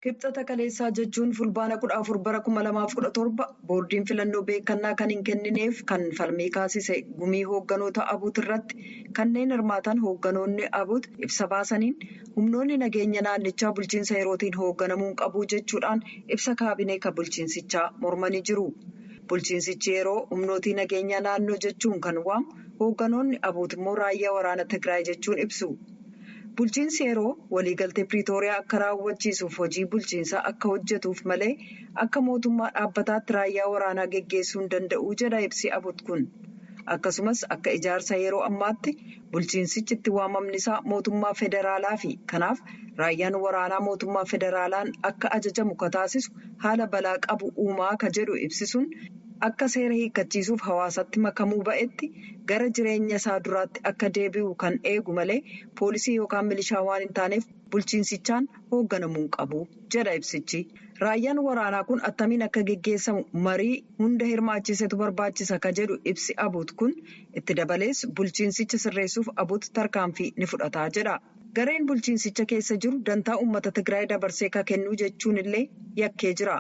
Kibxata kaleessaa jechuun fulbaana 14 bara 2017 boordiin filannoo beekannaa kan hin kennineef kan falmii kaasise gumii hoogganoota Abuut irratti kanneen hirmaatan hoogganoonni Abuut ibsa baasaniin humnoonni nageenya naannichaa bulchiinsa yerootiin hoogganamuun qabu jechuudhaan ibsa kaabinee kan bulchiinsichaa mormanii jiru. Bulchiinsichi yeroo humnootii nageenya naannoo jechuun kan waamu hoogganoonni Abuut immoo raayyaa waraana Tigraay jechuun ibsu. Bulchiinsi yeroo waliigaltee Piriitooriyaa akka raawwachiisuuf hojii bulchiinsaa akka hojjetuuf malee akka mootummaa dhaabbataatti raayyaa waraanaa geggeessuu hin danda'u jedha ibsi Abuut kun. Akkasumas akka ijaarsa yeroo ammaatti bulchiinsichi itti waamamni isaa mootummaa federaalaa fi kanaaf raayyaan waraanaa mootummaa federaalaan akka ajajamu ka taasisu haala balaa qabu uumaa ka jedhu ibsisuun akka seera hiikkachiisuuf hawaasatti makamuu ba'etti gara jireenya isaa duraatti akka deebi'u kan eegu malee poolisii yookaan milishaa waan hin taaneef bulchiinsichaan hoogganamuu qabu jedha ibsichi. Raayyaan waraanaa kun attamiin akka geggeessamu marii hunda hirmaachisetu barbaachisa ka jedhu ibsi Abuut kun itti dabalees bulchiinsicha sirreessuuf Abuut tarkaanfii ni fudhataa jedha. Gareen bulchiinsicha keessa jiru dantaa uummata Tigraay dabarsee ka kennuu jechuun illee yakkee jira.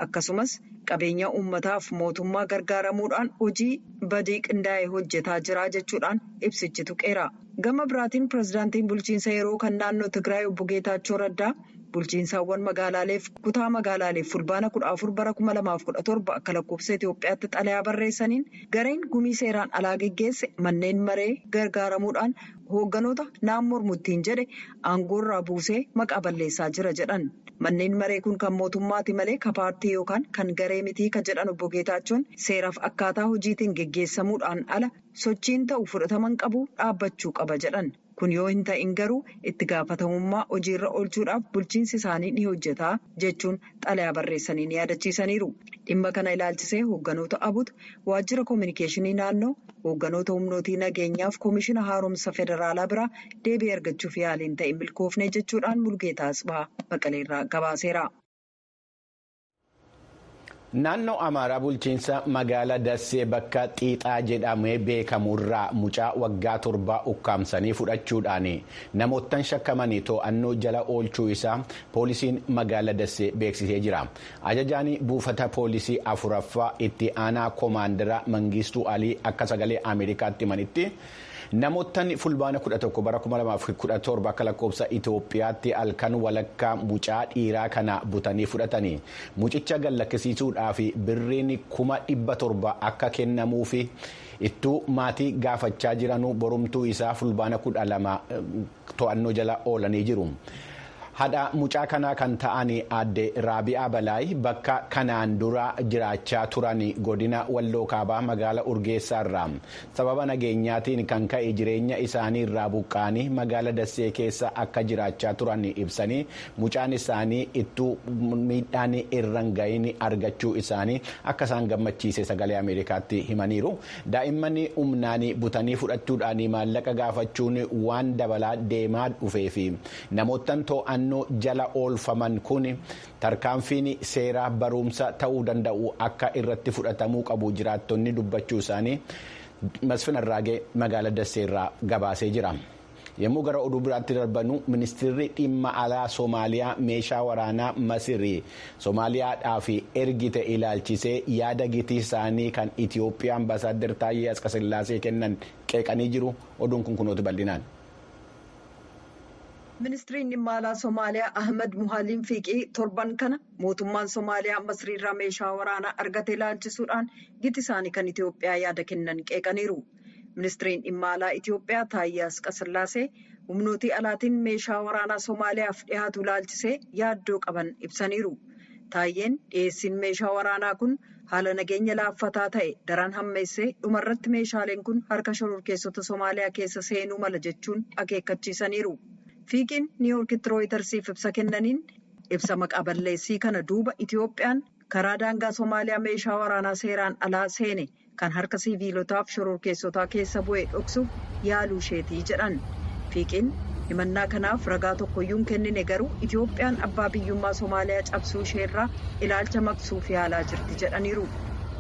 Akkasumas qabeenya uummataaf mootummaa gargaaramuudhaan hojii badii qindaa'e hojjetaa jira jechuudhaan ibsichi tuqeera. Gama biraatiin pirezidaantiin bulchiinsa yeroo kan naannoo Tigraay obbo Geetaachoo Raddaa bulchiinsaawwan magaalaaleef kutaa magaalaaleef fulbaana 14 bara 2017 akka lakkoofsa Itoophiyaatti xalayaa barreessaniin gareen gumii seeraan alaa geggeesse manneen maree gargaaramuudhaan hoogganoota naannoo murtiin jedhe aangoorraa buusee maqaa balleessaa jira jedhan. Manneen maree kun kan mootummaati malee ka paartii yookaan kan garee mitii ka jedhan obbo Geetaachoon seeraaf akkaataa hojiitiin geggeessamuudhaan ala sochiin ta'u fudhataman qabu dhaabbachuu qaba jedhan. Kun yoo hin ta'in garuu itti gaafatamummaa hojiirra oolchuudhaaf bulchiinsi isaanii ni hojjetaa jechuun xalayaa barreessanii ni yaadachiisaniiru. Dhimma kana ilaalchisee hoogganoota Abuut waajjira koominikeeshinii naannoo hoogganoota humnootii nageenyaaf koomishina haaromsa federaalaa biraa deebii argachuuf yaaliin ta'e milkoofne jechuudhaan Mulgeetaa Asbaa Maqaleerraa gabaaseera. Naannoo Amaaraa bulchiinsa magaalaa Dassee bakka Xiixaa jedhamee beekamurraa mucaa waggaa 7 ukkaamsanii fudhachuudhaan namoottan shakkamanii to'annoo jala oolchuu isaa poolisiin magaalaa Dassee beeksisee jira. Ajajaan buufata poolisii 4ffaa itti aanaa koomaandara Mangistuu Alii akka sagalee Ameerikaatti himanitti namoottan fulbaana 11 bara 2017 akka lakkoofsa Itoophiyaatti halkan walakkaa mucaa dhiiraa kana butanii fudhatanii mucicha gallakkisiisuudhaaf birriin 700,000 akka kennamuufi ittuu maatii gaafachaa jiranuu borumtuu isaa fulbaana 12 to'annoo jala oolanii jiru. Haadha mucaa kanaa kan ta'an aadde Raabi'aa Balaay bakka kanaan dura jiraachaa turan godina Walloo Kaabaa magaalaa Urgeessaarraa sababa nageenyaatiin kan ka'e jireenya isaanii irraa buqqaanii magaalaa Dassee keessa akka jiraachaa turan ibsanii mucaan isaanii ittuu miidhaan irra hin gahin argachuu isaanii akka isaan gammachiise sagalee Ameerikaatti himaniiru. Daa'imman humnaan butanii fudhachuudhaan maallaqa gaafachuun waan dabalaa deemaa dhufeefi namoottan to'annoo jala oolfaman kun tarkaanfiin seeraa barumsa ta'uu danda'u akka irratti fudhatamuu qabu jiraattonni dubbachuu isaanii Masfin Arraagee magaalaa Dasseerraa gabaasee jira. Yommuu gara oduu biraatti darbanu ministeerri dhimma alaa Soomaaliyaa meeshaa waraanaa Masirii Soomaaliyaadhaaf ergite ilaalchisee yaada gitii isaanii kan Itoophiyaa ambasaaddar Taayyee Asqasillaasee kennan qeeqanii jiru. Oduun kun kunooti bal'inaan. Ministeerri dhimma alaa Soomaaliyaa Ahmed Muhaaliin Fiiqii torban kana mootummaan Soomaaliyaa Masriirraa meeshaa waraanaa argate ilaalchisuudhaan giti isaanii kan Itoophiyaa yaada kennan qeeqaniiru. Ministeerri dhimma alaa Itoophiyaa Taayyee Asqasillaasee humnootii alaatiin meeshaa waraanaa Soomaaliyaaf dhiyaatu ilaalchisee yaaddoo qaban ibsaniiru. Taayyeen dhiyeessiin meeshaa waraanaa kun haala nageenya laaffataa ta'e daran hammeessee dhumarratti meeshaaleen kun harka shororkeessota Soomaaliyaa keessa seenuu mala jechuun akeekkachiisaniiru. Fiiqiin Niiwuorkitti Rooyitersiif ibsa kennaniin ibsa maqaa balleessii kana duuba Itoophiyaan karaa daangaa Soomaaliyaa meeshaa waraanaa seeraan alaa seene kan harka siviilotaaf shororkeessotaa keessa bu'ee dhoksuuf yaaluu isheetii jedhan. Fiiqiin himannaa kanaaf ragaa tokkoyyuu hin kennine garuu Itoophiyaan abbaa biyyummaa Soomaaliyaa cabsuu isheerraa ilaalcha maqsuuf yaalaa jirti jedhaniiru.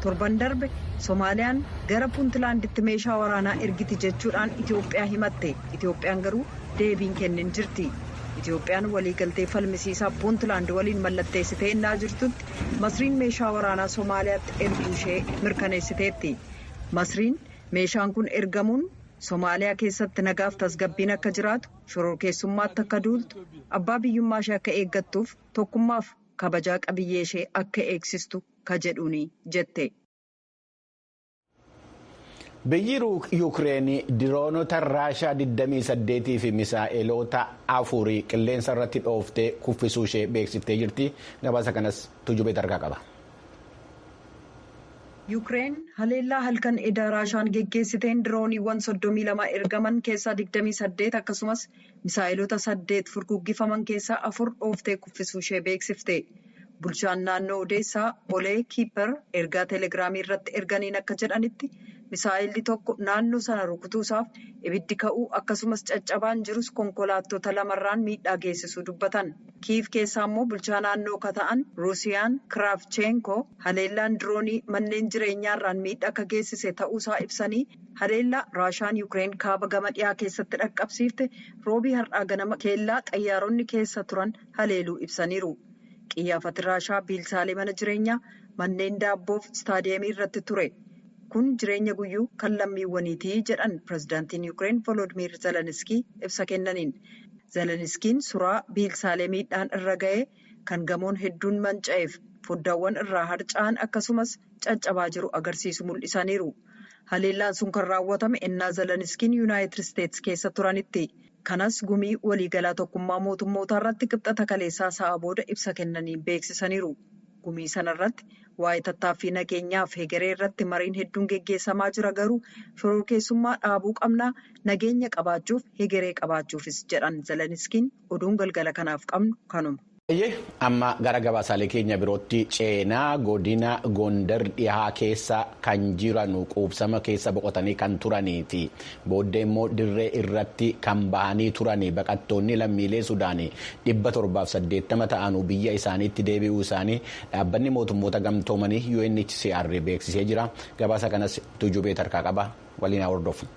Torban darbe Soomaaliyaan gara Puuntlaanditti meeshaa waraanaa ergiti jechuudhaan Itoophiyaa himatte. Itoophiyaan garuu deebiin kennin jirti. Itoophiyaan waliigaltee falmisiisaa Puuntlaand waliin mallatteessitee innaa jirtutti Masriin meeshaa waraanaa Somaaliyaatti erguu ishee mirkaneessiteetti. Masriin meeshaan kun ergamuun Somaaliyaa keessatti nagaaf tasgabbiin akka jiraatu, shororkeessummaatti akka duultu, abbaa biyyummaa ishee akka eeggattuuf, tokkummaaf kabajaa qabiyyee ishee akka eegsistu ka jedhuuni jette. Biyyi Yuukireen diroonota Raashaa 28 fi misaa'eloota 4 qilleensa irratti dhooftee kuffisuu ishee beeksiftee jirti. Gabaasa kanas Tujubee tarkaa qaba. Yuukireen haleellaa halkan edaa Raashaan geggeessiteen dirooniiwwan 32 ergaman keessaa 28 akkasumas misaa'eloota 8 furguggifaman keessaa 4 dhooftee kuffisuu ishee beeksifte. Bulchaan naannoo Odeessaa Olee Kiiper ergaa teelegiraamii irratti erganiin akka jedhanitti misaa'elli tokko naannoo sana rukutuusaaf ibiddi ka'uu akkasumas caccabaan jirus konkolaattota lamarraan miidhaa geessisuu dubbatan. Kiiv keessaa immoo bulchaa naannoo ka ta'an Ruusiyaan Kiraafcheenko haleellaan diroonii manneen jireenyaarraan miidhaa akka geessise ta'uusaa ibsanii haleellaa Raashaan Yuukireen kaaba gama dhiyaa keessatti dhaqqabsiifte roobii har'aa ganama keellaa xayyaaronni keessa turan haleeluu ibsaniiru. Qiyyaafati Raashaa biilsaalee mana jireenyaa manneen daabboof istaadiyeemii irratti ture. Kun jireenya guyyuu kan lammiiwwaniitii jedhan pirezidaantiin Yuukireen Volodimiir Zeleniskii ibsa kennaniin. Zeleniskiin suuraa biilsaalee miidhaan irra ga'ee kan gamoon hedduun manca'eef foddaawwan irraa harca'an akkasumas caccabaa jiru agarsiisu mul'isaniiru. Haleellaan sun kan raawwatame ennaa Zeleniskiin Yuunaayitid Isteetsi keessa turanitti. Kanas gumii waliigalaa tokkummaa mootummootaa irratti qibxata kaleessaa sa'a booda ibsa kennaniin beeksisaniiru. Gumii sanarratti waa'ee tattaaffii nageenyaaf hegeree irratti mariin hedduun geggeessamaa jira garuu shororkeessummaa dhaabuu qabnaa nageenya qabaachuuf hegeree qabaachuufis jedhan Zeleniskiin oduun galgala kanaaf qabnu kanuma. Amma gara gabaasaalee keenya birootti ceenaa godina Gondar dhihaa keessa kan jiran quubsama keessa boqotanii kan turaniiti. Booddee immoo dirree irratti kan bahanii turanii baqattoonni lammiilee Sudaanii 780 ta'anuu biyya isaaniitti deebi'uu isaanii dhaabbanni mootummoota gamtoomanii UNHCR beeksisee jira. Gabaasa kanas Tujubee tarkaa qaba. Waliin haa hordofnu.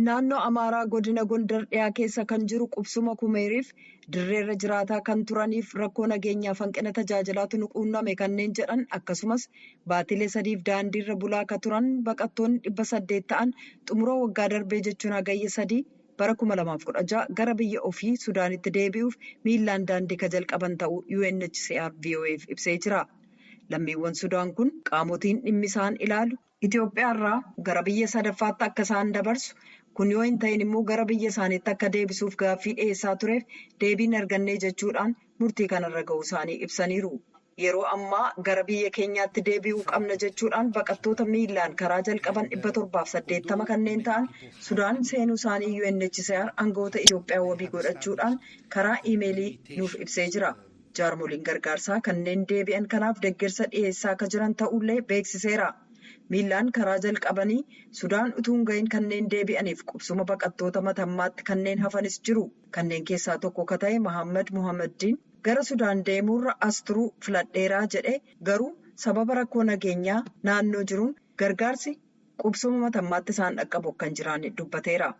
Naannoo Amaaraa godina Gondar dhiyaa keessa kan jiru qubsuma kumeeriif dirreerra jiraataa kan turaniif rakkoo nageenyaaf hanqina tajaajilaatu nu quunname kanneen jedhan akkasumas baatilee 3f daandiirra bulaa akka turan baqattoonni 800 ta'an xumura waggaa darbee jechuun hagayya 3 bara 2016 gara biyya ofii Sudaanitti deebi'uuf miillaan daandii ka jalqaban ta'uu UNHCR VOA'f ibsee jira. Lammiiwwan Sudaan kun qaamotiin dhimmi isaan ilaalu Itoophiyaarraa gara biyya sadaffaatti akka isaan dabarsu. Kun yoo hin ta'in immoo gara biyya isaaniitti akka deebisuuf gaaffii dhiyeessaa tureef deebiin argannee jechuudhaan murtii kanarra ga'uu isaanii ibsaniiru. Yeroo ammaa gara biyya keenyaatti deebi'uu qabna jechuudhaan baqattoota miillaan karaa jalqaban 780 kanneen ta'an Sudaan seenuu isaanii UNHCR aangawoota Itoophiyaa wabii godhachuudhaan karaa iimeelii nuuf ibsee jira. Jaarmoliin gargaarsaa kanneen deebi'an kanaaf deeggarsa dhiyeessaa akka jiran ta'ullee beeksiseera. Miillaan karaa jalqabanii Sudaan utuu hin gahin kanneen deebi'aniif qubsuma baqattoota matammaatti kanneen hafanis jiru. Kanneen keessaa tokko ka ta'e Mohaammed Mohaammaddiin gara Sudaan deemuurra as turuu filadheeraa jedhe garuu sababa rakkoo nageenyaa naannoo jiruun gargaarsi qubsuma matammaatti isaan dhaqqabu kan jiran dubbateera.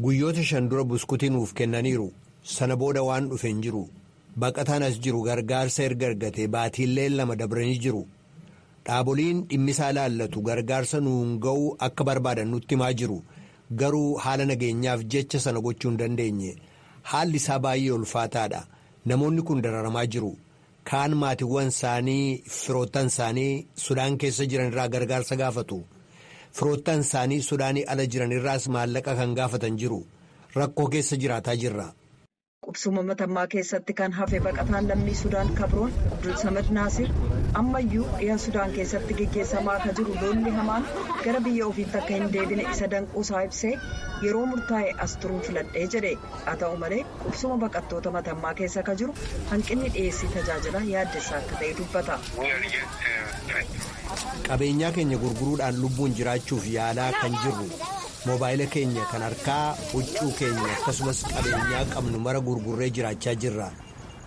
Guyyoota 5 dura buskutii nuuf kennaniiru. Sana booda waan dhufe hin jiru. Baqataan as jiru gargaarsa erga argatee baatiillee 2 dabranii jiru. Dhaaboliin dhimmisaa ilaallatu gargaarsa nuun ga'uu akka barbaadan nutti himaa jiru. Garuu haala nageenyaaf jecha sana gochuu hin dandeenye. Haalli isaa baay'ee ulfaataadha. Namoonni kun dararamaa jiru. Kaan maatiiwwan isaanii firoottan isaanii Sudaan keessa jiran irraa gargaarsa gaafatu. Firoottan isaanii Sudaanii ala jiran irraas maallaqa kan gaafatan jiru. Rakkoo keessa jiraataa jirra. Qubsuma matammaa keessatti kan hafe baqataan lammii Sudaan kabroon Abdulsamad Naasir ammayyuu dhiyaa Sudaan keessatti geggeessamaa akka jiru lolli hamaan gara biyya ofiitti akka hin deebine isa danquusaa ibsee yeroo murtaa'e as turuu filadhee jedhe. Haa ta'u malee qubsuma baqattoota matammaa keessa akka jiru hanqinni dhiyeessii tajaajila yaaddessaa akka ta'e dubbata. Qabeenyaa keenya gurguruudhaan lubbuun jiraachuuf yaalaa kan jirru. Moobaayila keenya kan harkaa huccuu keenya akkasumas qabeenyaa qabnu mara gurgurree jiraachaa jirra.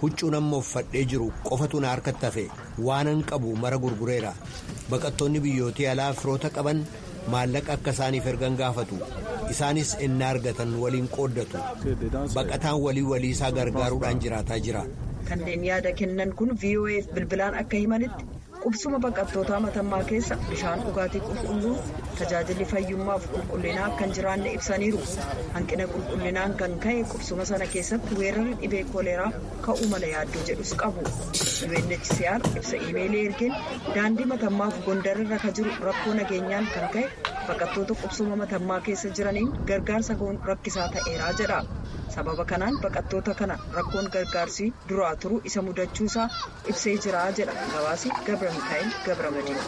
huccuu nama uffadhee jiru qofatu na harkatti hafe waanan qabu mara gurgureera. Baqattoonni biyyootii alaa firoota qaban maallaqa akka isaaniif ergan gaafatu. Isaanis ennaa argatan waliin qooddatu. Baqataan walii isaa gargaaruudhaan jiraataa jira. Kanneen yaada kennan kun VOA'f bilbilaan akka himanitti qubsuma baqattootaa matammaa keessa bishaan dhugaatii qulqulluu tajaajilli fayyummaaf qulqullinaa akka hin jiraanne ibsaniiru. Hanqina qulqullinaan kan ka'e qubsuma sana keessatti weerarri dhibee kooleraa ka'uu mala yaaddoo jedhus qabu. UNHCR ibsa iimeelii ergeen daandii matammaaf Gondar irra ka jiru rakkoo nageenyaan kan ka'e baqattoota qubsuma matammaa keessa jiraniin gargaarsa goon rakkisaa ta'eeraa jedha. Sababa kanaan baqattoota kana rakkoon gargaarsi duraa turu isa mudachuusaa ibsee jira jedha gabaasi Gabra Mikaa'el Gabra Madiin.